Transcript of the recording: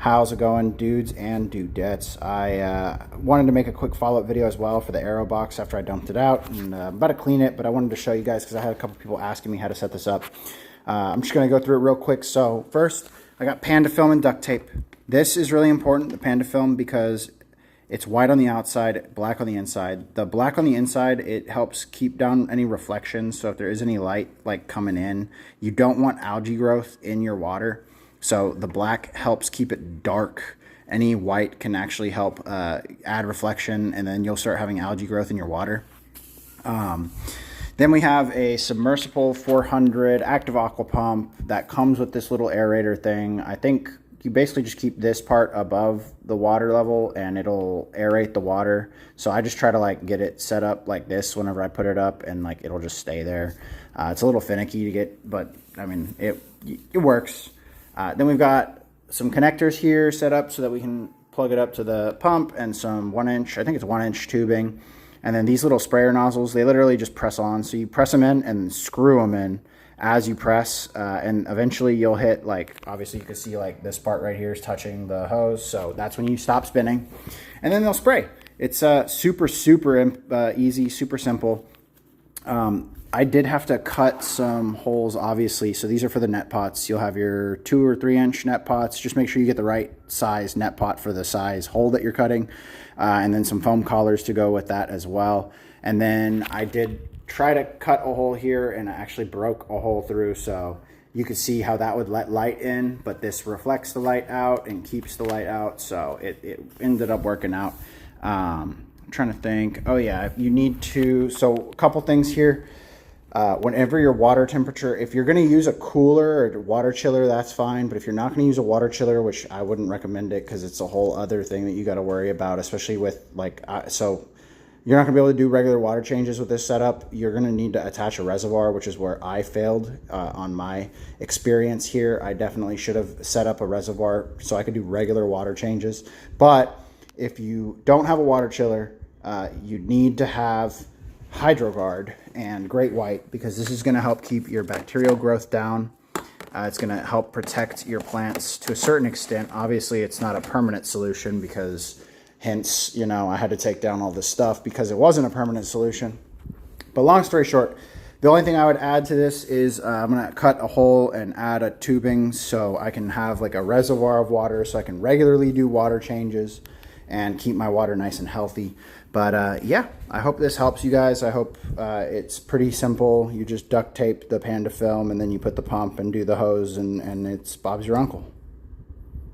How's it going, dudes and dudettes? I wanted to make a quick follow-up video as well for the Aero box after I dumped it out, and I'm about to clean it, but I wanted to show you guys because I had a couple people asking me how to set this up. I'm just going to go through it real quick. So first, I got Panda film and duct tape. This is really important, the Panda film, because it's white on the outside, black on the inside. The black on the inside, it helps keep down any reflections, so if there is any light like coming in, you don't want algae growth in your water. So the black helps keep it dark. Any white can actually help add reflection, and then you'll start having algae growth in your water. Then we have a Submersible 400 active aqua pump that comes with this little aerator thing. I think you basically just keep this part above the water level and it'll aerate the water. So I just try to like get it set up like this whenever I put it up, and like it'll just stay there. It's a little finicky to get, but I mean, it works. Then we've got some connectors here set up so that we can plug it up to the pump, and some 1-inch, I think it's 1-inch tubing. And then these little sprayer nozzles, they literally just press on. So you press them in and screw them in as you press, and eventually you'll hit, like, obviously you can see like this part right here is touching the hose. So that's when you stop spinning, and then they'll spray. It's super easy, super simple. I did have to cut some holes, obviously. So these are for the net pots. You'll have your 2 or 3-inch net pots. Just make sure you get the right size net pot for the size hole that you're cutting. And then some foam collars to go with that as well. And then I did try to cut a hole here, and I actually broke a hole through. So you could see how that would let light in, but this reflects the light out and keeps the light out. So it ended up working out. I'm trying to think. Oh yeah, you need to, so a couple things here. Whenever your water temperature, if you're going to use a cooler or water chiller, that's fine. But if you're not going to use a water chiller, which I wouldn't recommend it because it's a whole other thing that you got to worry about, especially with like, so you're not going to be able to do regular water changes with this setup. You're going to need to attach a reservoir, which is where I failed on my experience here. I definitely should have set up a reservoir so I could do regular water changes. But if you don't have a water chiller, you need to have HydroGuard and Great White, because this is going to help keep your bacterial growth down. It's going to help protect your plants to a certain extent. Obviously, it's not a permanent solution, because hence, you know, I had to take down all this stuff because it wasn't a permanent solution. But long story short, the only thing I would add to this is I'm going to cut a hole and add a tubing so I can have like a reservoir of water so I can regularly do water changes and keep my water nice and healthy. But yeah, I hope this helps you guys. I hope it's pretty simple. You just duct tape the Panda film, and then you put the pump and do the hose, and it's Bob's your uncle.